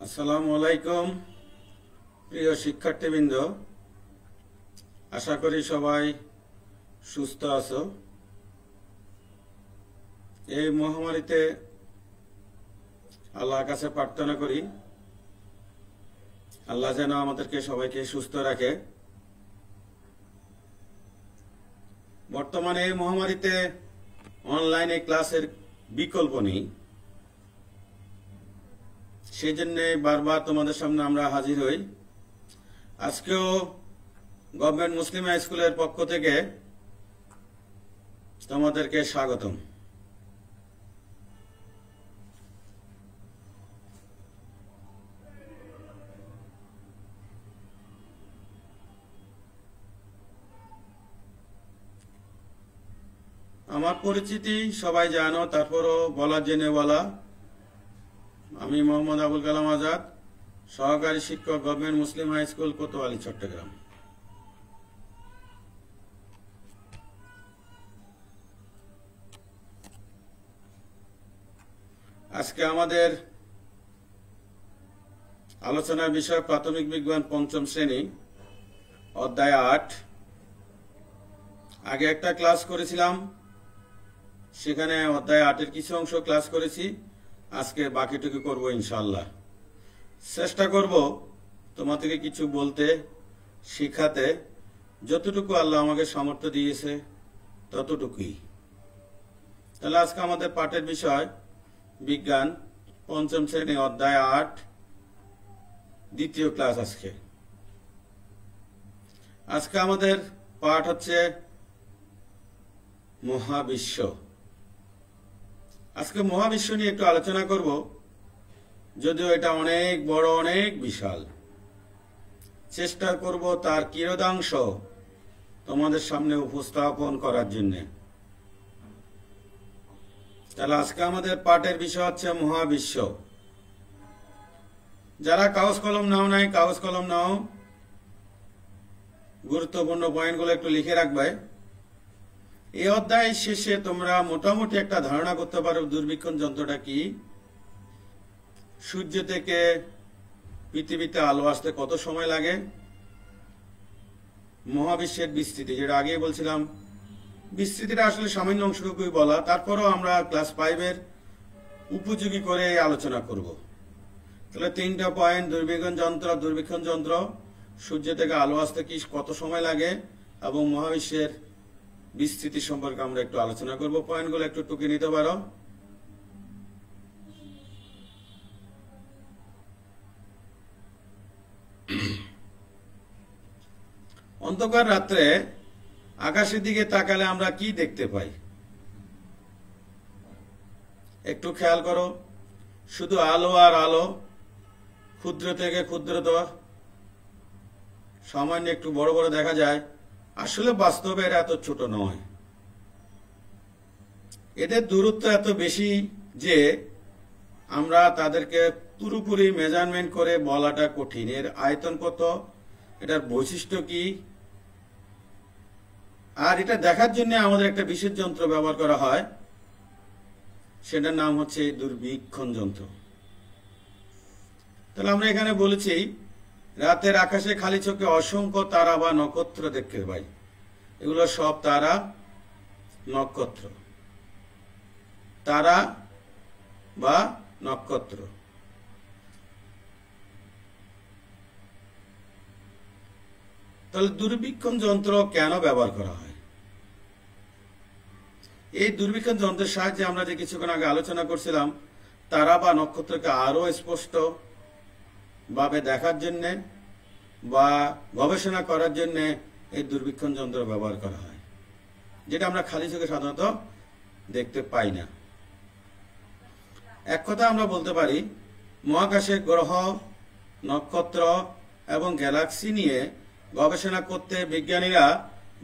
আসসালামু আলাইকুম প্রিয় শিক্ষার্থীবৃন্দ, আশা করি সবাই সুস্থ আছো। এই মহামারীতে আল্লাহর কাছে প্রার্থনা করি আল্লাহ যেন আমাদেরকে সবাইকে সুস্থ রাখে। বর্তমানে এই মহামারীতে অনলাইনে ক্লাসের বিকল্প নেই, সেই জন্য বারবার তোমাদের সামনে আমরা হাজির হই। আজকেও গভর্নমেন্ট মুসলিম হাই স্কুলের পক্ষ থেকে তোমাদেরকে স্বাগতম। আমার পরিচিতি সবাই জানো, তারপরও বলার জেনে বলা। আমি মোহাম্মদ আবুল কালাম আজাদ, সহকারী শিক্ষক, government Muslim high school, Kotwali, Chattogram. আজকে আমাদের আলোচনার বিষয় প্রাথমিক বিজ্ঞান পঞ্চম শ্রেণী, অধ্যায় ৮। আগে একটা ক্লাস করেছিলাম, সেখানে অধ্যায় ৮-এর কিছু অংশ ক্লাস করেছি। আজকে বাকিটুকু করব ইনশাআল্লাহ। চেষ্টা করব তোমাদেরকে কিছু বলতে, শিখাতে, যতটুকু আল্লাহ আমাকে সামর্থ্য দিয়েছে ততটুকুই। তাহলে আজকে আমাদের পাঠের বিষয় বিজ্ঞান পঞ্চম শ্রেণী, অধ্যায় ৮, দ্বিতীয় ক্লাস। আজকে আমাদের পাঠ হচ্ছে মহাবিশ্ব। আজকে মহাবিশ্ব নিয়ে একটু আলোচনা করব, যদিও এটা অনেক বড়, অনেক বিশাল। চেষ্টা করব তার কিয়দাংশ তোমাদের সামনে উপস্থাপন করার জন্য। তাহলে আজকে আমাদের পাঠের বিষয় হচ্ছে মহাবিশ্ব। যারা কাগজ কলম নাও নাই, কাগজ কলম নাও, গুরুত্বপূর্ণ পয়েন্টগুলো একটু লিখে রাখবে। এই অধ্যায় শেষে তোমরা মোটামুটি একটা ধারণা করতে পারো দূরবীক্ষণ যন্ত্রটা কি, সূর্য থেকে পৃথিবীতে আলো আসতে কত সময় লাগে, মহাবিশ্বের বিস্তৃতি, যেটা আগে বলছিলাম, বিস্তৃতিটা আসলে সামান্য অংশটুকুই বলা, তারপরও আমরা ক্লাস 5-এর উপযোগী করে আলোচনা করব। তাহলে 3টা পয়েন্ট: দূরবীক্ষণ যন্ত্র, সূর্য থেকে আলো আসতে কি কত সময় লাগে, এবং মহাবিশ্বের বিস্তৃতি সম্পর্কে আমরা একটু আলোচনা করব। পয়েন্টগুলো একটু টুকে নিতে পারো। অন্ধকার রাত্রে আকাশের দিকে তাকালে আমরা কি দেখতে পাই? একটু খেয়াল করো, শুধু আলো আর আলো, ক্ষুদ্র থেকে ক্ষুদ্রতর, সামান্য একটু বড় বড় দেখা যায়। আসলে বাস্তবে এরা এত ছোট নয়, এদের দূরত্ব এত বেশি যে আমরা তাদেরকে পুরোপুরি মেজারমেন্ট করে বলাটা কঠিন। এর আয়তন কত, এটার বৈশিষ্ট্য কি, আর এটা দেখার জন্য আমাদের একটা বিশেষ যন্ত্র ব্যবহার করা হয়, সেটার নাম হচ্ছে দূরবীক্ষণ যন্ত্র। তাহলে আমরা এখানে বলেছি রাতের আকাশে খালি চোখে অসংখ্য তারা বা নক্ষত্র দেখতে পাই। এগুলো সব তারা, নক্ষত্র, তারা বা নক্ষত্র। তাহলে দূরবীক্ষণ যন্ত্র কেন ব্যবহার করা হয়? এই দূরবীক্ষণ যন্ত্রের সাহায্যে আমরা যে কিছুক্ষণ আগে আলোচনা করছিলাম, তারা বা নক্ষত্রকে আরো স্পষ্ট ভাবে দেখার জন্য বা গবেষণা করার জন্য এই দূরবীক্ষণ যন্ত্র ব্যবহার করা হয়, যেটা আমরা খালি চোখে সাধারণত দেখতে পাই না। এক কথা আমরা বলতে পারি, মহাকাশে গ্রহ, নক্ষত্র এবং গ্যালাক্সি নিয়ে গবেষণা করতে বিজ্ঞানীরা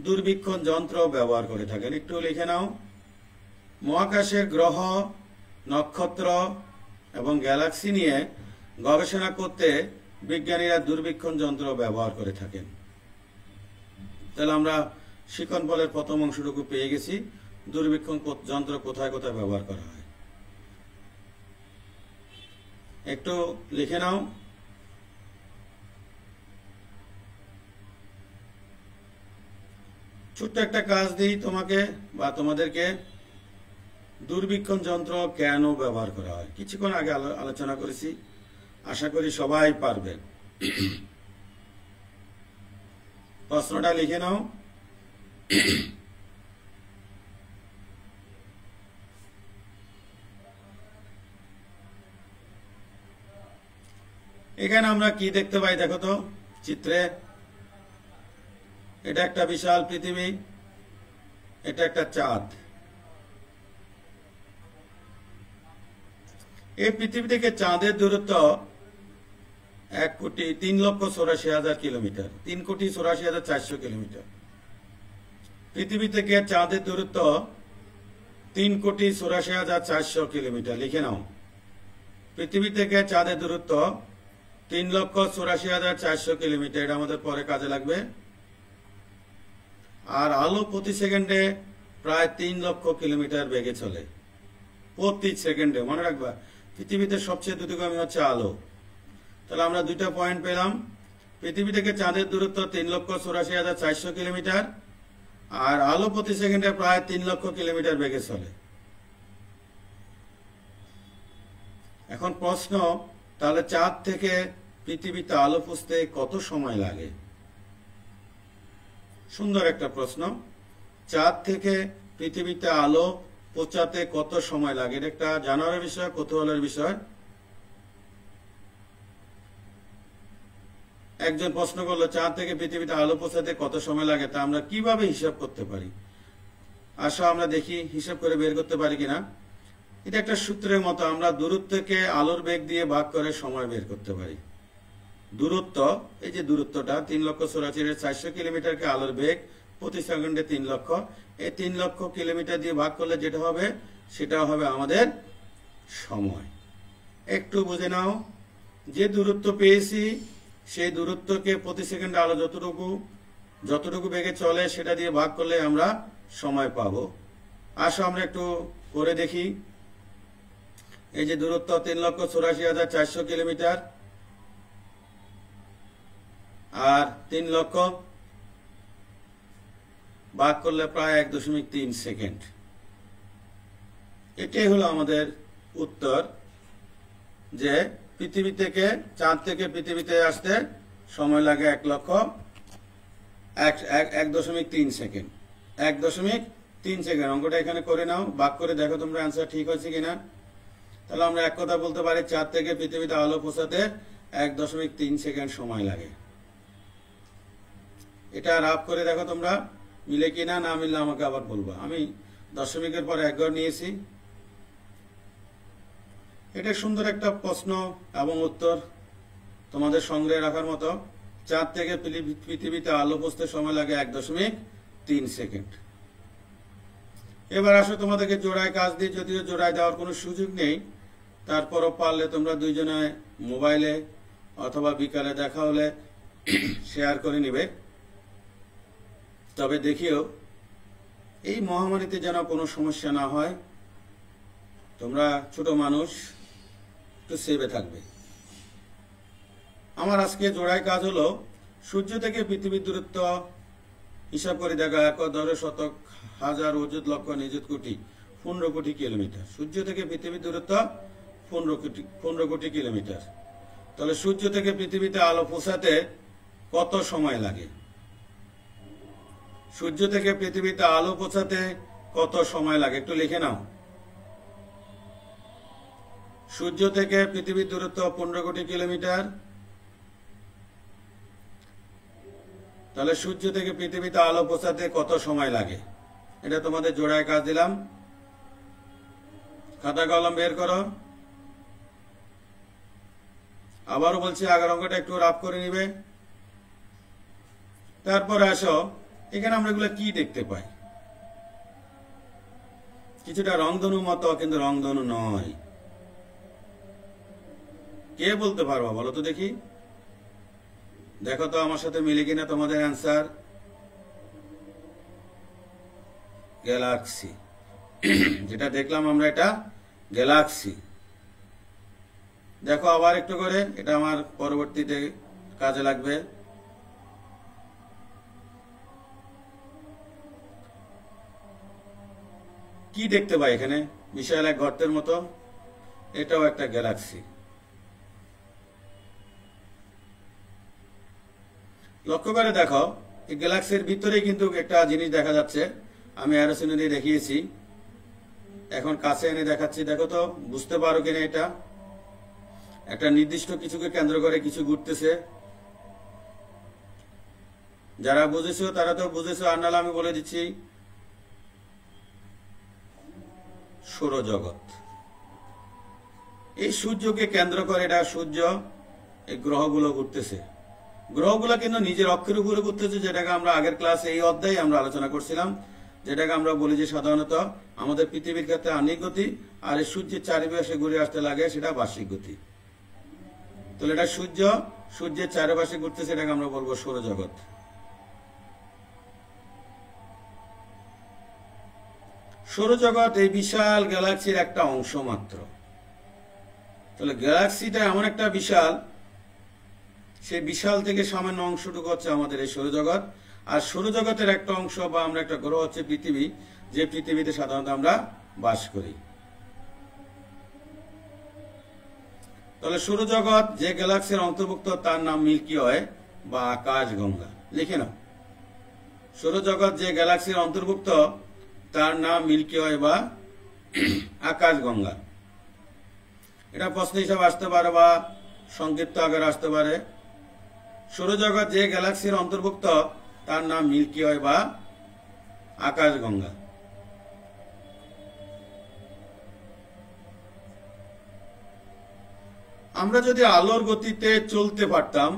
দূরবীক্ষণ যন্ত্র ব্যবহার করে থাকেন। একটু লিখে নাও, মহাকাশের গ্রহ, নক্ষত্র এবং গ্যালাক্সি নিয়ে গবেষণা করতে বিজ্ঞানীরা দূরবীক্ষণ যন্ত্র ব্যবহার করে থাকেন। তাহলে আমরা শিখন বলের প্রথম অংশটুকু পেয়ে গেছি, দূরবীক্ষণ যন্ত্র কোথায় কোথায় ব্যবহার করা হয়। একটু লিখে নাও। ছোট্ট একটা কাজ দিই তোমাকে বা তোমাদেরকে। দূরবীক্ষণ যন্ত্র কেন ব্যবহার করা হয় কিছুক্ষণ আগে আলোচনা করেছি, আশা করি সবাই পারবে। প্রশ্নটা লিখে নাও। এখানে আমরা কি দেখতে পাই দেখো তো চিত্রে। এটা একটা বিশাল পৃথিবী, এটা একটা চাঁদ। এই পৃথিবী থেকে চাঁদের দূরত্ব 1,03,84,000 কিলোমিটার, 3,84,400 কিলোমিটার। পৃথিবী থেকে চাঁদের দূরত্ব 3,84,400 কিলোমিটার। লিখে নাও, পৃথিবী থেকে চাঁদের দূরত্ব 3,84,400 কিলোমিটার। এটা আমাদের পরে কাজে লাগবে। আর আলো প্রতি সেকেন্ডে প্রায় 3 লক্ষ কিলোমিটার বেগে চলে। প্রতি সেকেন্ডে, মনে রাখবা পৃথিবীতে সবচেয়ে দ্রুতগামী হচ্ছে আলো। তাহলে আমরা দুইটা পয়েন্ট পেলাম। পৃথিবী থেকে চাঁদের দূরত্ব 3,84,400 কিলোমিটার, আর আলো প্রতি সেকেন্ডে প্রায় 3 লক্ষ কিলোমিটার বেগে চলে। এখন প্রশ্ন, তাহলে চাঁদ থেকে পৃথিবীতে আলো পৌঁছতে কত সময় লাগে? সুন্দর একটা প্রশ্ন। চাঁদ থেকে পৃথিবীতে আলো পৌঁছাতে কত সময় লাগে? এটা একটা জানার বিষয়, কৌতূহলের বিষয়। একজন প্রশ্ন করলো চাঁদ থেকে পৃথিবীতে আলো পৌঁছাতে কত সময় লাগে, তা আমরা কিভাবে হিসাব করতে পারি? আসো আমরা দেখি হিসাব করে বের করতে পারি কিনা। এটা একটা সূত্রের মতো, আমরা দূরত্বকে আলোর বেগ দিয়ে ভাগ করে সময় বের করতে পারি। দূরত্ব, এই যে দূরত্বটা 3,84,400 কিলোমিটারকে আলোর বেগ প্রতি সেকেন্ডে 3 লক্ষ, এই 3 লক্ষ কিলোমিটার দিয়ে ভাগ করলে যেটা হবে সেটা হবে আমাদের সময়। একটু বুঝে নাও, যে দূরত্ব পেয়েছি সেই দূরত্বকে প্রতি সেকেন্ডে আলো যতটুকু বেগে চলে সেটা দিয়ে ভাগ করলে আমরা সময় পাবো। আসো আমরা একটু করে দেখি। এই যে দূরত্ব 3,84,400 কিলোমিটার, আর 3 লক্ষ ভাগ করলে প্রায় 1.3 সেকেন্ড। এটাই হলো আমাদের উত্তর, যে পৃথিবী থেকে চাঁদ থেকে পৃথিবীতে আসতে সময় লাগে 1.3 সেকেন্ড। 1.3 সেকেন্ড। অঙ্কটা এখানে করে নাও, ভাগ করে দেখো তোমরা অ্যান্সার ঠিক হয়েছে কিনা। তাহলে আমরা এক কথা বলতে পারি চাঁদ থেকে পৃথিবীতে আলো পৌঁছাতে 1.3 সেকেন্ড সময় লাগে। এটা রাফ করে দেখো তোমরা, মিলে কিনা। না মিললে আমাকে আবার বলবা। আমি দশমিকের পর 1 ঘর নিয়েছি। এটা সুন্দর একটা প্রশ্ন এবং উত্তর তোমাদের সংগ্রহে রাখার মতো। চাঁদ থেকে পৃথিবীতে আলো পৌঁছতে সময় লাগে 1.3 সেকেন্ড। এবার আসো তোমাদেরকে জোড়ায় কাজ দিয়ে, যদিও জোড়ায় দেওয়ার কোনো সুযোগ নেই, তারপরও পারলে তোমরা দুইজনে মোবাইলে অথবা বিকালে দেখা হলে শেয়ার করে নিবে। তবে দেখিও এই মহামারীতে যেন কোনো সমস্যা না হয়। তোমরা ছোট মানুষ, একটু সেভে থাকবে। আমার আজকে জোড়ায় কাজ হলো সূর্য থেকে পৃথিবীর দূরত্ব হিসাব করে দেখা, 1 শতক হাজার অযুত লক্ষ নিযুত কোটি 15 কোটি কিলোমিটার। সূর্য থেকে পৃথিবীর দূরত্ব 15 কোটি কিলোমিটার। তাহলে সূর্য থেকে পৃথিবীতে আলো পৌঁছাতে কত সময় লাগে? সূর্য থেকে পৃথিবীতে আলো পৌঁছাতে কত সময় লাগে একটু লিখে নাও। সূর্য থেকে পৃথিবীর দূরত্ব 15 কোটি কিলোমিটার। তাহলে সূর্য থেকে পৃথিবীতে আলো পৌঁছাতে কত সময় লাগে? এটা তোমাদের জোড়ায় কাজ দিলাম। খাতা কলম বের করো। আবারও বলছি, আগের অঙ্কটা একটু রাফ করে নিবে। তারপরে আসো, এখানে আমরা এগুলো কি দেখতে পাই? কিছুটা রংধনু মতো, কিন্তু রংধনু নয়। কে বলতে পারবা বলো তো দেখি। দেখো তো আমার সাথে মিলে কিনা তোমাদের অ্যান্সার। গ্যালাক্সি। যেটা দেখলাম আমরা, এটা গ্যালাক্সি। দেখো আবার একটু করে, এটা আমার পরবর্তীতে কাজে লাগবে। কি দেখতে পাই এখানে? বিশাল এক গর্তের মতো, এটাও একটা গ্যালাক্সি। লক্ষ্য করে দেখো, এই গ্যালাক্সির ভিতরে কিন্তু একটা জিনিস দেখা যাচ্ছে। আমি অ্যারোসিনে দিয়ে দেখিয়েছি, এখন কাছে এনে দেখাচ্ছি। দেখো তো, বুঝতে পারো কিনা? এটা একটা নির্দিষ্ট কিছুকে কেন্দ্র করে কিছু ঘুরতেছে। যারা বুঝেছো তারা তো বুঝেছো, আর নাহলে আমি বলে দিচ্ছি, সৌরজগৎ। এই সূর্যকে কেন্দ্র করে এটা সূর্য, এই গ্রহগুলো ঘুরতেছে। গ্রহগুলো কিন্তু নিজের অক্ষের উপরে ঘুরতেছে, যেটাকে আমরা আগের ক্লাসে এই অধ্যায়ে আমরা আলোচনা করছিলাম, যেটাকে আমরা বলি যে সাধারণত আমাদের পৃথিবীর ক্ষেত্রে আহ্নিক গতি, আর এই সূর্যের চারিপাশে ঘুরে আসতে লাগে সেটা বার্ষিক গতি। তাহলে এটা সূর্য, সূর্যের চারিপাশে ঘুরতেছে, এটাকে আমরা বলবো সৌরজগৎ। সৌরজগৎ এই বিশাল গ্যালাক্সির একটা অংশ মাত্র। তাহলে গ্যালাক্সিটা এমন একটা বিশাল, সেই বিশাল থেকে সামান্য অংশটুকু হচ্ছে আমাদের এই সৌরজগৎ। আর সৌরজগতের একটা অংশ বা আমরা একটা গ্রহ হচ্ছে পৃথিবী, যে পৃথিবীতে সাধারণত আমরা বাস করি। তাহলে সৌরজগৎ যে গ্যালাক্সির অন্তর্ভুক্ত তার নাম মিল্কি ওয়ে বা আকাশগঙ্গা। লিখে নাও, সৌরজগৎ যে গ্যালাক্সির অন্তর্ভুক্ত তার নাম মিল্কি ওয়ে বা আকাশগঙ্গা। এটা প্রশ্ন হিসাবে আসতে পারে বা সংক্ষিপ্ত আকারে আসতে পারে। সৌরজগৎ যে গ্যালাক্সির অন্তর্ভুক্ত তার নাম মিল্কি ওয়ে বা আকাশগঙ্গা। আমরা যদি আলোর গতিতে চলতে পারতাম,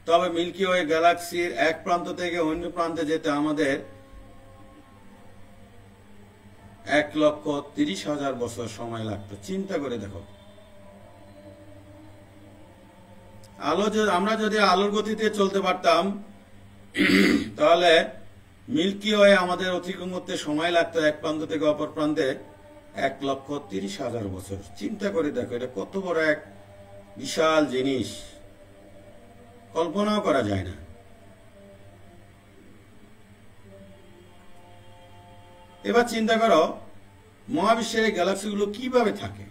তবে মিল্কি ওয়ে গ্যালাক্সির এক প্রান্ত থেকে অন্য প্রান্তে যেতে আমাদের 1,30,000 বছর সময় লাগতো। চিন্তা করে দেখো, আমরা যদি আলোর গতিতে চলতে পারতাম, তাহলে মিল্কি ওয়ে আমাদের অতিক্রম করতে সময় লাগতো এক প্রান্ত থেকে অপর প্রান্তে 1,30,000 বছর। চিন্তা করে দেখো, এটা কত বড় এক বিশাল জিনিস, কল্পনাও করা যায় না। এবার চিন্তা করো, মহাবিশ্বের এই গ্যালাক্সিগুলো কিভাবে থাকে।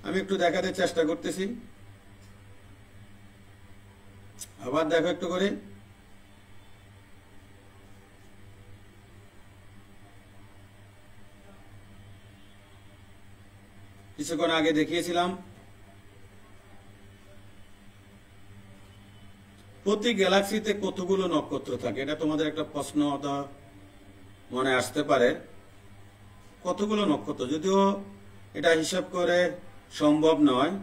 আমি একটু দেখাতে চেষ্টা করতেছি, আবার দেখো একটু করে। কিছুক্ষণ আগে দেখিয়েছিলাম, প্রতি গ্যালাক্সিতে কতগুলো নক্ষত্র থাকে। এটা তোমাদের একটা প্রশ্ন মনে আসতে পারে, কতগুলো নক্ষত্র। যদিও এটা হিসাব করে সম্ভব নয়।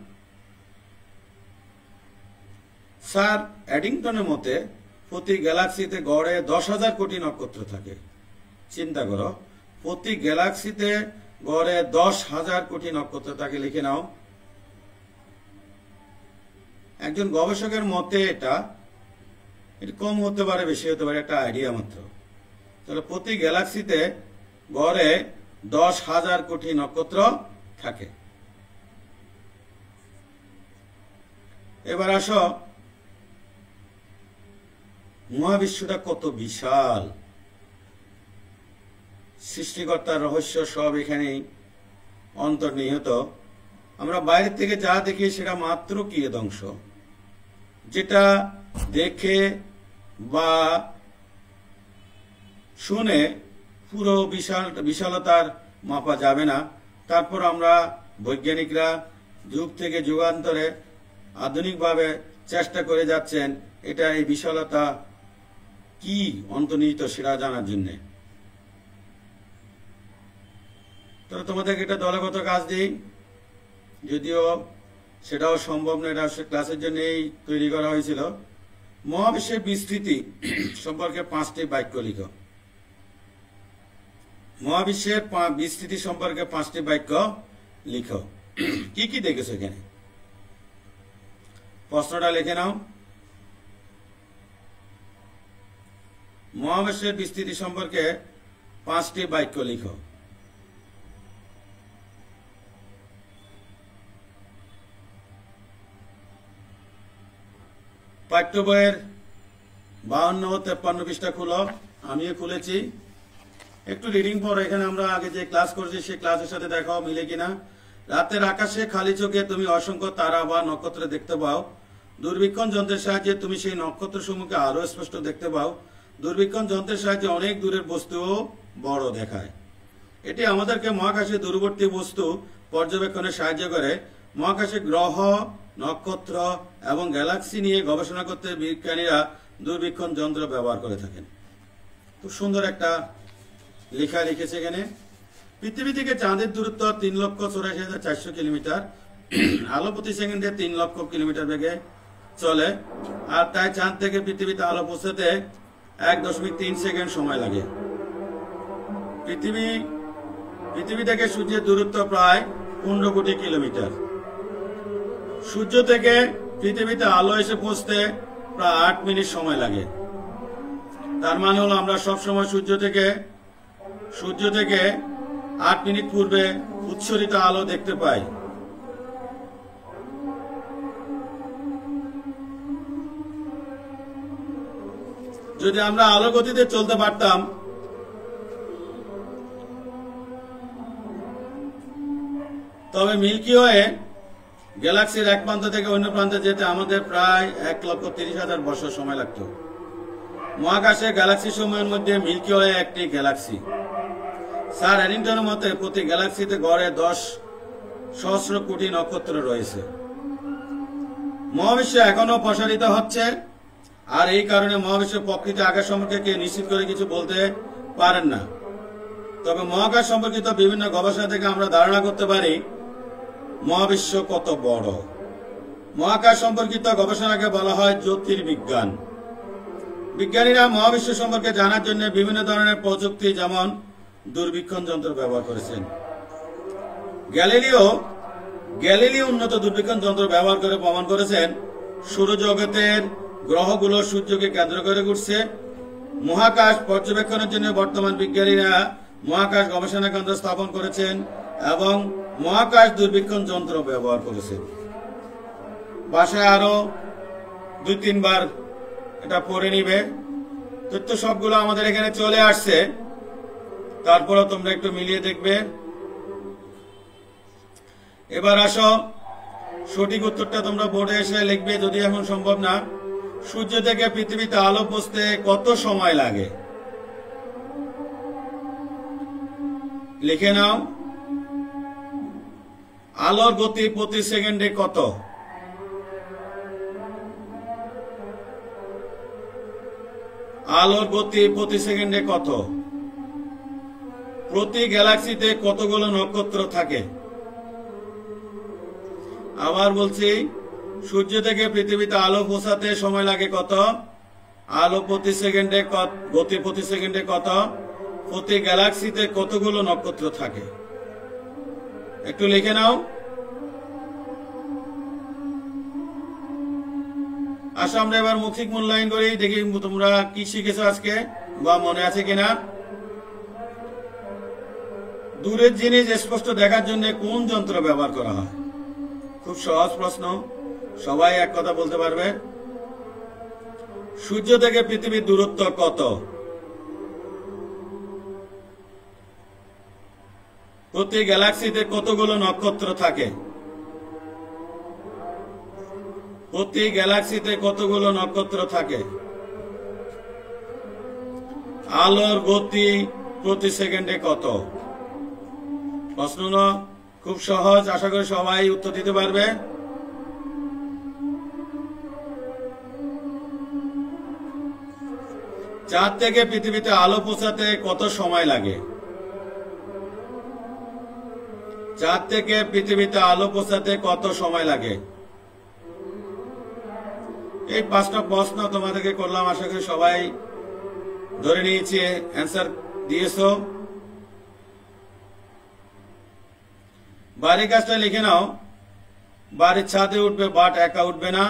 স্যার এডিংটনের মতে প্রতি গ্যালাক্সিতে গড়ে 10,000 কোটি নক্ষত্র থাকে। চিন্তা করো, প্রতি গ্যালাক্সিতে গড়ে 10,000 কোটি নক্ষত্র থাকে। লিখে নাও। একজন গবেষকের মতে এটা কম হতে পারে, বেশি হতে পারে, একটা আইডিয়া মাত্র। তাহলে প্রতি গ্যালাক্সিতে গড়ে 10,000 কোটি নক্ষত্র থাকে। এবার আসো, মহাবিশ্বটা কত বিশাল, সৃষ্টিকর্তার রহস্য সব এখানেই অন্তর্নিহিত। আমরা বাইরে থেকে যা দেখি সেটা মাত্র কিয়দংশ, যেটা দেখে বা শুনে পুরো বিশালতার মাপা যাবে না। তারপর আমরা বৈজ্ঞানিকরা যুগ থেকে যুগান্তরে আধুনিকভাবে চেষ্টা করে যাচ্ছেন এটা এই বিশালতা কি অন্তর্নিহিত সেটা জানার জন্য। তবে তোমাদেরকে এটা দলগত কাজ দিই, যদিও সেটাও সম্ভব না, এটা ক্লাসের জন্যই তৈরি করা হয়েছিল। মহাবিশ্বের বিস্তৃতি সম্পর্কে 5টি বাক্য লিখো। মহাবিশ্বের বিস্তৃতি সম্পর্কে 5টি বাক্য লিখো। কি কি দেখেছো এখানে? প্রশ্নটা লিখে নাও। মহাবিশ্বের বিস্তৃতি সম্পর্কে 5টি বাক্য লিখো। পাঠ্য বইয়ের 52 ও 53 পৃষ্ঠা খুলো, আমিও খুলেছি। একটু রিডিং পড়ো। এখানে আমরা আগে যে ক্লাস করছি সেই ক্লাসের সাথে দেখাও মিলে কিনা। রাতের আকাশে খালি চোখে তুমি অসংখ্য তারা বা নক্ষত্র দেখতে পাও। দূরবীক্ষণ যন্ত্রের সাহায্যে তুমি সেই নক্ষত্র সমূহকে আরো স্পষ্ট দেখতে পাও। দূরবীক্ষণ যন্ত্রের সাহায্যে অনেক দূরের বস্তুও বড় দেখায়। এটি আমাদেরকে মহাকাশে দূরবর্তী বস্তু পর্যবেক্ষণে সাহায্য করে। মহাকাশে গ্রহ, নক্ষত্র এবং গ্যালাক্সি নিয়ে গবেষণা করতে বিজ্ঞানীরা দূরবীক্ষণ যন্ত্র ব্যবহার করে থাকেন। খুব সুন্দর একটা লেখা লিখেছে এখানে। পৃথিবী থেকে চাঁদের দূরত্ব 3,84,400 কিলোমিটার। আলো প্রতি সেকেন্ডে 3 লক্ষ কিলোমিটার বেগে চলে, আর তাই চাঁদ থেকে পৃথিবীতে আলো পৌঁছাতে 1.3 সেকেন্ড সময় লাগে। পৃথিবী থেকে সূর্যের দূরত্ব প্রায় 15 কোটি কিলোমিটার। সূর্য থেকে পৃথিবীতে আলো এসে পৌঁছতে প্রায় 8 মিনিট সময় লাগে। তার মানে হলো আমরা সবসময় সূর্য থেকে 8 মিনিট পূর্বে উৎসরিত আলো দেখতে পাই। যদি আমরা আলো গতিতে চলতে পারতাম তবে মিল্কি ওয়ে গ্যালাক্সির এক প্রান্ত থেকে অন্য প্রান্তে যেতে আমাদের প্রায় 1,30,000 বছর সময় লাগত। মহাকাশে গ্যালাক্সি সমূহের মধ্যে মিল্কি ওয়ে একটি গ্যালাক্সি। স্যার হ্যারিংটনের মতে প্রতি গ্যালাক্সিতে গড়ে 10 সহস্র কোটি নক্ষত্র রয়েছে। মহাবিশ্ব এখনো প্রসারিত হচ্ছে, আর এই কারণে মহাবিশ্বের প্রকৃতি আকাশ সম্পর্কে কেউ নিশ্চিত করে কিছু বলতে পারেন না। তবে মহাকাশ সম্পর্কিত বিভিন্ন গবেষণা থেকে আমরা ধারণা করতে পারি মহাবিশ্ব কত বড়। মহাকাশ সম্পর্কিত গবেষণাকে বলা হয় জ্যোতির্বিজ্ঞান। বিজ্ঞানীরা মহাবিশ্ব সম্পর্কে জানার জন্য বিভিন্ন ধরনের প্রযুক্তি যেমন দূরবীক্ষণ যন্ত্র ব্যবহার করেছেন। গ্যালিলিও উন্নত দূরবীক্ষণ যন্ত্র ব্যবহার করে প্রমাণ করেছেন সৌরজগতের গ্রহগুলো সূর্যকে কেন্দ্র করে ঘুরছে। মহাকাশ পর্যবেক্ষণের জন্য বর্তমান বিজ্ঞানীরা মহাকাশ গবেষণা কেন্দ্র স্থাপন করেছেন এবং মহাকাশ দূরবীক্ষণ যন্ত্র ব্যবহার করেছেন। বাসায় আরো 2-3 বার এটা পড়ে নিবে। তথ্য সবগুলো আমাদের এখানে চলে আসছে, তারপরও তোমরা একটু মিলিয়ে দেখবে। এবার আসো সঠিক উত্তরটা তোমরা বোর্ডে এসে লিখবে, যদি এখন সম্ভব না। সূর্য থেকে পৃথিবীতে আলো পৌঁছতে কত সময় লাগে? লিখে নাও। আলোর গতি প্রতি সেকেন্ডে কত? আলোর গতি প্রতি সেকেন্ডে কত? প্রতি গ্যালাক্সিতে কতগুলো নক্ষত্র থাকে? আবার বলছি, সূর্য থেকে পৃথিবীতে আলো পৌঁছাতে সময় লাগে কত? আলো প্রতি সেকেন্ডে গতি প্রতি সেকেন্ডে কত? প্রতি গ্যালাক্সিতে কতগুলো নক্ষত্র থাকে? একটু লিখে নাও। আসো আমরা এবার মৌখিক মূল্যায়ন করি, দেখি তোমরা কি শিখেছো আজকে বা মনে আছে কিনা। দূরের জিনিস স্পষ্ট দেখার জন্য কোন যন্ত্র ব্যবহার করা হয়? খুব সহজ প্রশ্ন, সবাই এক কথা বলতে পারবে। সূর্য থেকে পৃথিবীর দূরত্ব কত? প্রতি গ্যালাক্সিতে কতগুলো নক্ষত্র থাকে? প্রতি গ্যালাক্সিতে কতগুলো নক্ষত্র থাকে? আলোর গতি প্রতি সেকেন্ডে কত? প্রশ্ন খুব সহজ, আশা করি সবাই উত্তর দিতে পারবে। চাঁদ থেকে পৃথিবীতে আলো পৌঁছাতে কত সময় লাগে? চাঁদ থেকে পৃথিবীতে আলো পৌঁছাতে কত সময় লাগে? এই 5টা প্রশ্ন তোমাদেরকে করলাম, আশা করি সবাই ধরে নিয়েছে, অ্যান্সার দিয়েছো। বাড়ির কাজটা লিখে নাও। বাড়ির ছাদে উঠবে, বাট একা উঠবে না।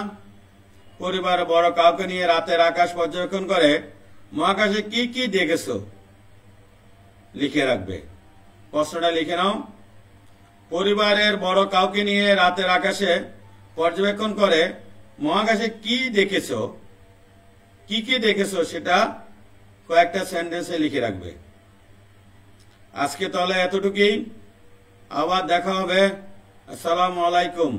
পরিবারে বড় কাউকে নিয়ে রাতের আকাশ পর্যবেক্ষণ করে মহাকাশে কি কি দেখেছো লিখে রাখবে। প্রশ্নটা লিখে নাও। পরিবারের বড় কাউকে নিয়ে রাতের আকাশে পর্যবেক্ষণ করে মহাকাশে কি দেখেছো কি কি দেখেছো সেটা কয়েকটা সেন্টেন্সে লিখে রাখবে। আজকে তাহলে এতটুকুই, আবার দেখা হবে। আসসালামু আলাইকুম।